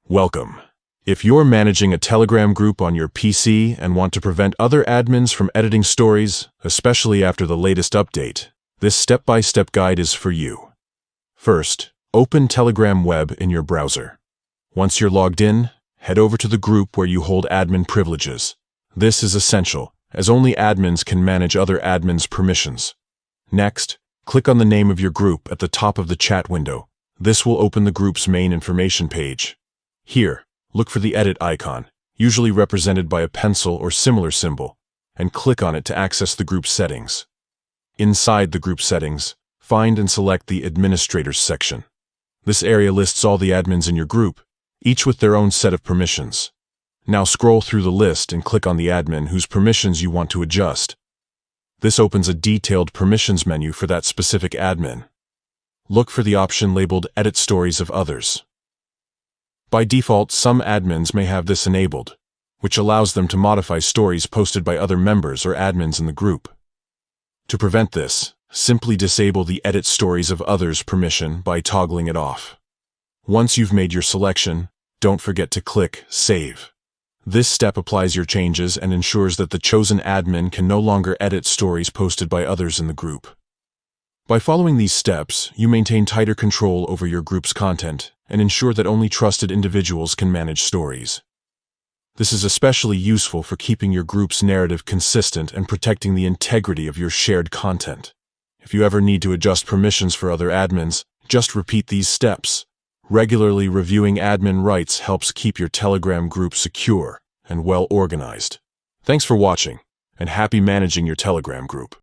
Welcome. If you're managing a Telegram group on your PC and want to prevent other admins from editing stories, especially after the latest update, this step-by-step guide is for you. First, open Telegram Web in your browser. Once you're logged in, head over to the group where you hold admin privileges. This is essential, as only admins can manage other admins' permissions. Next, click on the name of your group at the top of the chat window. This will open the group's main information page. Here, look for the edit icon, usually represented by a pencil or similar symbol, and click on it to access the group settings. Inside the group settings, find and select the Administrators section. This area lists all the admins in your group, each with their own set of permissions. Now scroll through the list and click on the admin whose permissions you want to adjust. This opens a detailed permissions menu for that specific admin. Look for the option labeled Edit Stories of Others. By default, some admins may have this enabled, which allows them to modify stories posted by other members or admins in the group. To prevent this, simply disable the Edit Stories of Others permission by toggling it off. Once you've made your selection, don't forget to click Save. This step applies your changes and ensures that the chosen admin can no longer edit stories posted by others in the group. By following these steps, you maintain tighter control over your group's content and ensure that only trusted individuals can manage stories. This is especially useful for keeping your group's narrative consistent and protecting the integrity of your shared content. If you ever need to adjust permissions for other admins, just repeat these steps. Regularly reviewing admin rights helps keep your Telegram group secure and well organized. Thanks for watching, and happy managing your Telegram group.